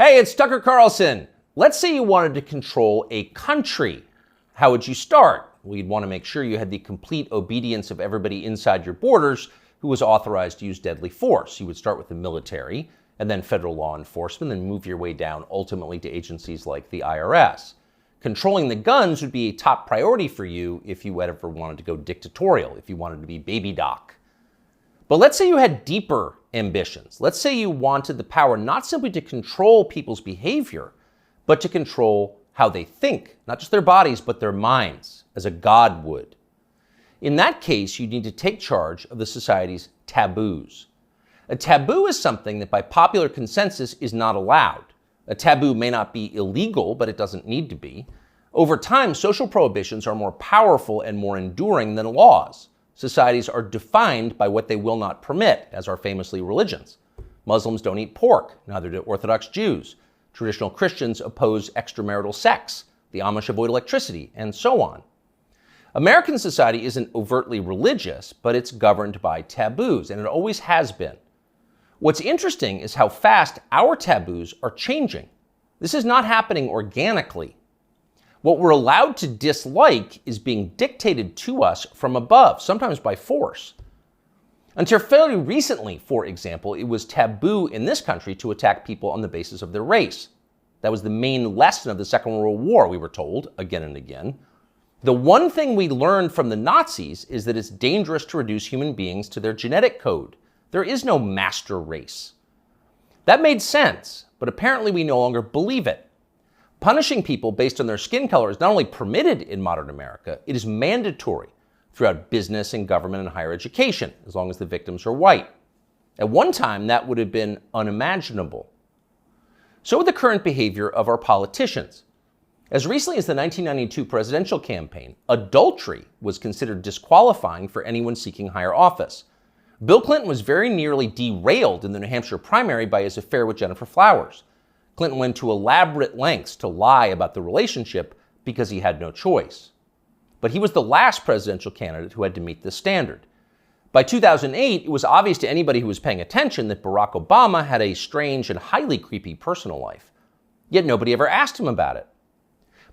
Hey, it's Tucker Carlson. Let's say you wanted to control a country. How would you start? Well, you'd want to make sure you had the complete obedience of everybody inside your borders who was authorized to use deadly force. You would start with the military and then federal law enforcement, then move your way down ultimately to agencies like the IRS. Controlling the guns would be a top priority for you if you ever wanted to go dictatorial, if you wanted to be baby doc. But let's say you had deeper ambitions. Let's say you wanted the power not simply to control people's behavior, but to control how they think, not just their bodies, but their minds, as a god would. In that case, you need to take charge of the society's taboos. A taboo is something that by popular consensus is not allowed. A taboo may not be illegal, but it doesn't need to be. Over time, social prohibitions are more powerful and more enduring than laws. Societies are defined by what they will not permit, as are famously religions. Muslims don't eat pork, neither do Orthodox Jews. Traditional Christians oppose extramarital sex. The Amish avoid electricity, and so on. American society isn't overtly religious, but it's governed by taboos, and it always has been. What's interesting is how fast our taboos are changing. This is not happening organically. What we're allowed to dislike is being dictated to us from above, sometimes by force. Until fairly recently, for example, it was taboo in this country to attack people on the basis of their race. That was the main lesson of the Second World War, we were told again and again. The one thing we learned from the Nazis is that it's dangerous to reduce human beings to their genetic code. There is no master race. That made sense, but apparently we no longer believe it. Punishing people based on their skin color is not only permitted in modern America, it is mandatory throughout business and government and higher education, as long as the victims are white. At one time, that would have been unimaginable. So with the current behavior of our politicians. As recently as the 1992 presidential campaign, adultery was considered disqualifying for anyone seeking higher office. Bill Clinton was very nearly derailed in the New Hampshire primary by his affair with Jennifer Flowers. Clinton went to elaborate lengths to lie about the relationship because he had no choice. But he was the last presidential candidate who had to meet this standard. By 2008, it was obvious to anybody who was paying attention that Barack Obama had a strange and highly creepy personal life. Yet nobody ever asked him about it.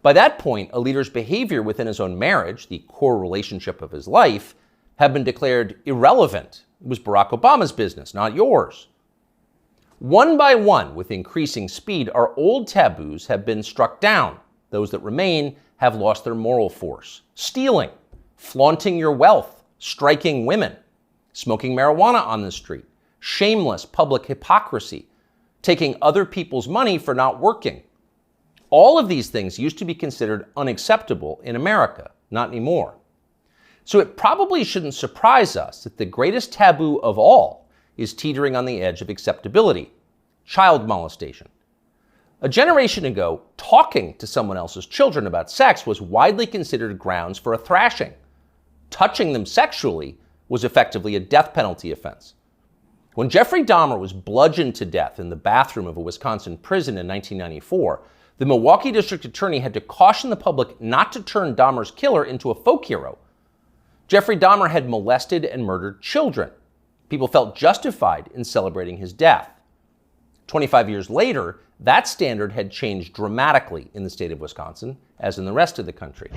By that point, a leader's behavior within his own marriage, the core relationship of his life, had been declared irrelevant. It was Barack Obama's business, not yours. One by one, with increasing speed, our old taboos have been struck down. Those that remain have lost their moral force. Stealing, flaunting your wealth, striking women, smoking marijuana on the street, shameless public hypocrisy, taking other people's money for not working. All of these things used to be considered unacceptable in America, not anymore. So it probably shouldn't surprise us that the greatest taboo of all is teetering on the edge of acceptability: child molestation. A generation ago, talking to someone else's children about sex was widely considered grounds for a thrashing. Touching them sexually was effectively a death penalty offense. When Jeffrey Dahmer was bludgeoned to death in the bathroom of a Wisconsin prison in 1994, the Milwaukee District Attorney had to caution the public not to turn Dahmer's killer into a folk hero. Jeffrey Dahmer had molested and murdered children. People felt justified in celebrating his death. 25 years later, that standard had changed dramatically in the state of Wisconsin, as in the rest of the country.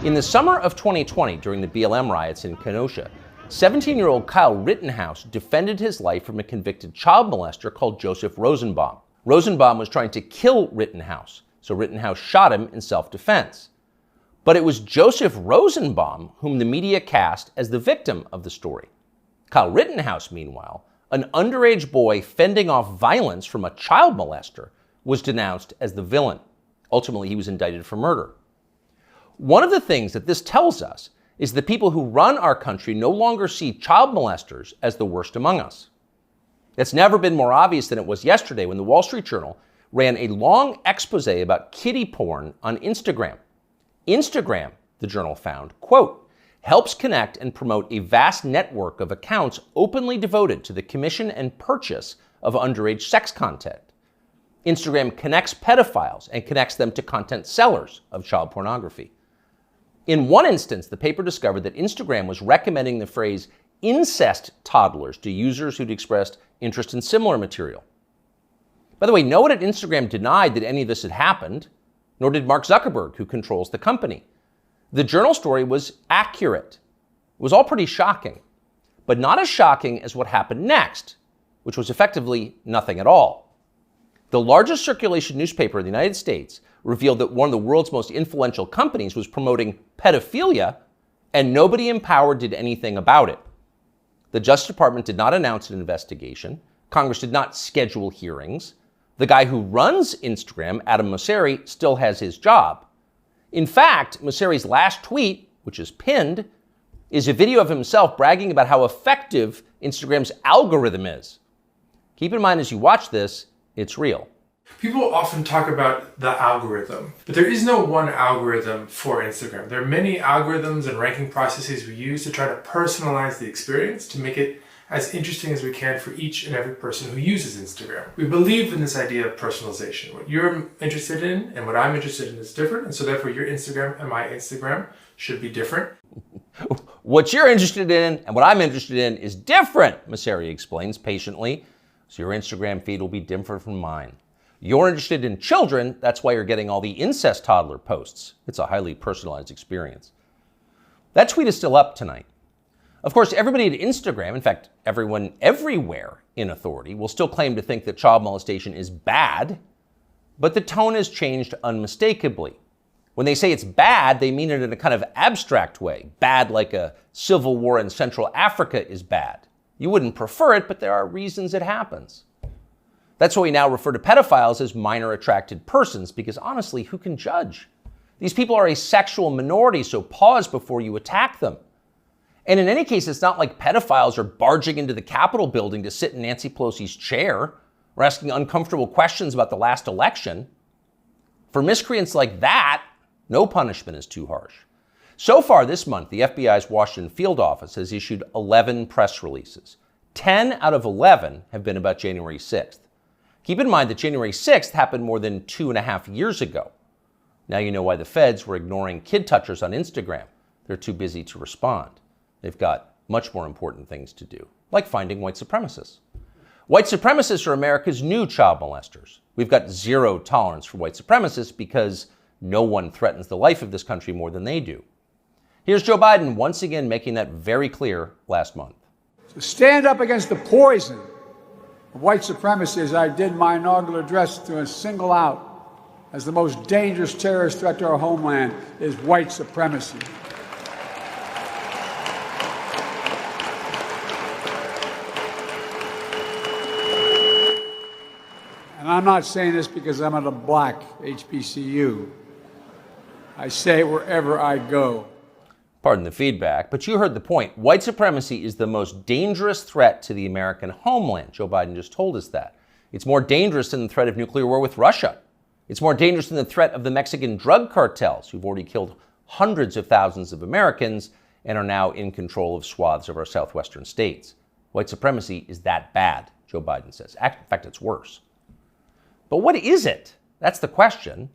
In the summer of 2020, during the BLM riots in Kenosha, 17-year-old Kyle Rittenhouse defended his life from a convicted child molester called Joseph Rosenbaum. Rosenbaum was trying to kill Rittenhouse, so Rittenhouse shot him in self-defense. But it was Joseph Rosenbaum whom the media cast as the victim of the story. Kyle Rittenhouse, meanwhile, an underage boy fending off violence from a child molester, was denounced as the villain. Ultimately, he was indicted for murder. One of the things that this tells us is the people who run our country no longer see child molesters as the worst among us. It's never been more obvious than it was yesterday when the Wall Street Journal ran a long expose about kiddie porn on Instagram. Instagram, the journal found, quote, helps connect and promote a vast network of accounts openly devoted to the commission and purchase of underage sex content. Instagram connects pedophiles and connects them to content sellers of child pornography. In one instance, the paper discovered that Instagram was recommending the phrase incest toddlers to users who'd expressed interest in similar material. By the way, no one at Instagram denied that any of this had happened, nor did Mark Zuckerberg, who controls the company. The Journal story was accurate. It was all pretty shocking, but not as shocking as what happened next, which was effectively nothing at all. The largest circulation newspaper in the United States revealed that one of the world's most influential companies was promoting pedophilia, and nobody in power did anything about it. The Justice Department did not announce an investigation. Congress did not schedule hearings. The guy who runs Instagram, Adam Mosseri, still has his job. In fact, Mosseri's last tweet, which is pinned, is a video of himself bragging about how effective Instagram's algorithm is. Keep in mind as you watch this, it's real. People often talk about the algorithm, but there is no one algorithm for Instagram. There are many algorithms and ranking processes we use to try to personalize the experience to make it as interesting as we can for each and every person who uses Instagram. We believe in this idea of personalization. What you're interested in and what I'm interested in is different, and so therefore your Instagram and my Instagram should be different. What you're interested in and what I'm interested in is different, Mosseri explains patiently. So your Instagram feed will be different from mine. You're interested in children, that's why you're getting all the incest toddler posts. It's a highly personalized experience. That tweet is still up tonight. Of course, everybody at Instagram, in fact, everyone everywhere in authority, will still claim to think that child molestation is bad, but the tone has changed unmistakably. When they say it's bad, they mean it in a kind of abstract way. Bad like a civil war in Central Africa is bad. You wouldn't prefer it, but there are reasons it happens. That's why we now refer to pedophiles as minor attracted persons, because honestly, who can judge? These people are a sexual minority, so pause before you attack them. And in any case, it's not like pedophiles are barging into the Capitol building to sit in Nancy Pelosi's chair or asking uncomfortable questions about the last election. For miscreants like that, no punishment is too harsh. So far this month, the FBI's Washington field office has issued 11 press releases. 10 out of 11 have been about January 6th. Keep in mind that January 6th happened more than 2.5 years ago. Now you know why the feds were ignoring kid touchers on Instagram. They're too busy to respond. They've got much more important things to do, like finding white supremacists. White supremacists are America's new child molesters. We've got zero tolerance for white supremacists because no one threatens the life of this country more than they do. Here's Joe Biden once again making that very clear last month. To stand up against the poison of white supremacy, as I did my inaugural address, to single out as the most dangerous terrorist threat to our homeland is white supremacy. And I'm not saying this because I'm at a black HBCU. I say it wherever I go. Pardon the feedback, but you heard the point. White supremacy is the most dangerous threat to the American homeland. Joe Biden just told us that. It's more dangerous than the threat of nuclear war with Russia. It's more dangerous than the threat of the Mexican drug cartels, who've already killed hundreds of thousands of Americans and are now in control of swaths of our southwestern states. White supremacy is that bad, Joe Biden says. In fact, it's worse. But what is it? That's the question.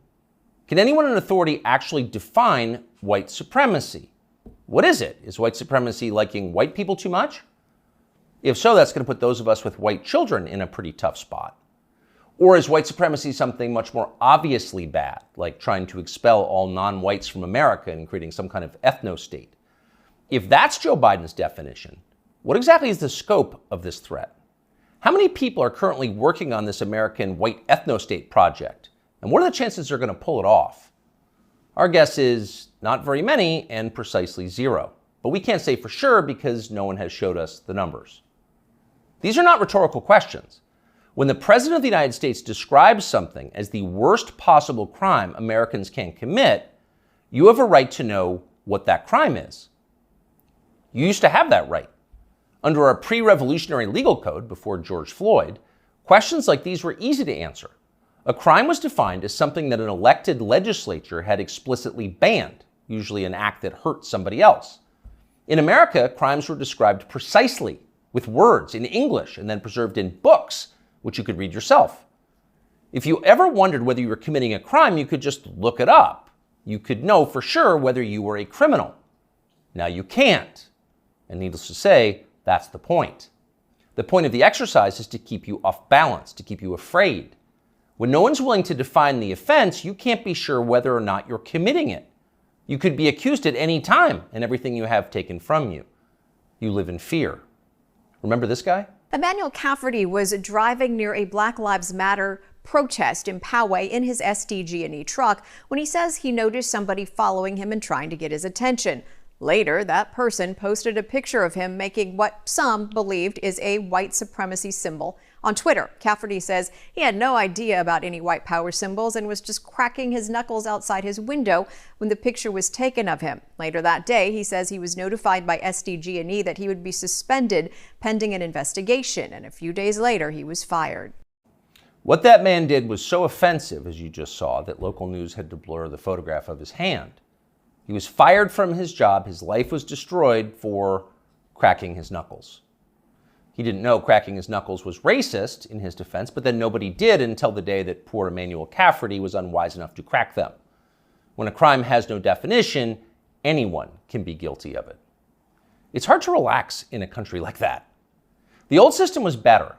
Can anyone in authority actually define white supremacy? What is it? Is white supremacy liking white people too much? If so, that's going to put those of us with white children in a pretty tough spot. Or is white supremacy something much more obviously bad, like trying to expel all non-whites from America and creating some kind of ethno-state? If that's Joe Biden's definition, what exactly is the scope of this threat? How many people are currently working on this American white ethno-state project? And what are the chances they're going to pull it off? Our guess is not very many and precisely zero. But we can't say for sure because no one has showed us the numbers. These are not rhetorical questions. When the President of the United States describes something as the worst possible crime Americans can commit, you have a right to know what that crime is. You used to have that right. Under our pre-revolutionary legal code before George Floyd, questions like these were easy to answer. A crime was defined as something that an elected legislature had explicitly banned, usually an act that hurt somebody else. In America, crimes were described precisely with words in English and then preserved in books, which you could read yourself. If you ever wondered whether you were committing a crime, you could just look it up. You could know for sure whether you were a criminal. Now you can't. And needless to say, that's the point. The point of the exercise is to keep you off balance, to keep you afraid. When no one's willing to define the offense, you can't be sure whether or not you're committing it. You could be accused at any time and everything you have taken from you. You live in fear. Remember this guy? Emmanuel Cafferty was driving near a Black Lives Matter protest in Poway in his SDG&E truck when he says he noticed somebody following him and trying to get his attention. Later, that person posted a picture of him making what some believed is a white supremacy symbol on Twitter. Cafferty says he had no idea about any white power symbols and was just cracking his knuckles outside his window when the picture was taken of him. Later that day, he says he was notified by SDG&E that he would be suspended pending an investigation, and a few days later, he was fired. What that man did was so offensive, as you just saw, that local news had to blur the photograph of his hand. He was fired from his job. His life was destroyed for cracking his knuckles. He didn't know cracking his knuckles was racist in his defense, but then nobody did until the day that poor Emmanuel Cafferty was unwise enough to crack them. When a crime has no definition, anyone can be guilty of it. It's hard to relax in a country like that. The old system was better.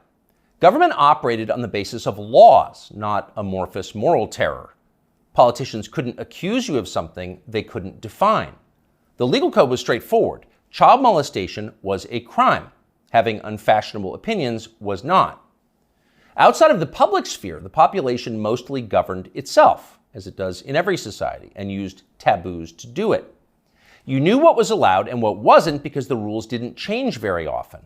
Government operated on the basis of laws, not amorphous moral terror. Politicians couldn't accuse you of something they couldn't define. The legal code was straightforward. Child molestation was a crime. Having unfashionable opinions was not. Outside of the public sphere, the population mostly governed itself, as it does in every society, and used taboos to do it. You knew what was allowed and what wasn't because the rules didn't change very often.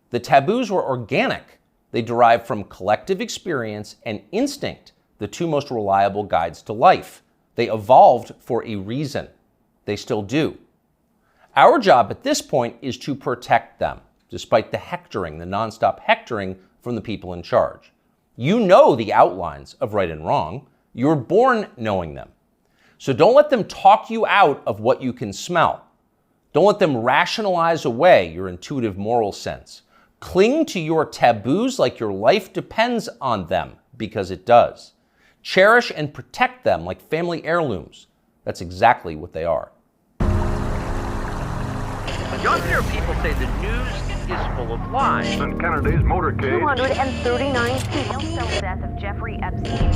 The taboos were organic. They derived from collective experience and instinct, the two most reliable guides to life. They evolved for a reason. They still do. Our job at this point is to protect them, despite the hectoring, the nonstop hectoring from the people in charge. You know the outlines of right and wrong. You were born knowing them. So don't let them talk you out of what you can smell. Don't let them rationalize away your intuitive moral sense. Cling to your taboos like your life depends on them, because it does. Cherish and protect them like family heirlooms. That's exactly what they are. You often hear people say the news is full of lies. Kennedy's motorcade. 239 people. The death of Jeffrey Epstein.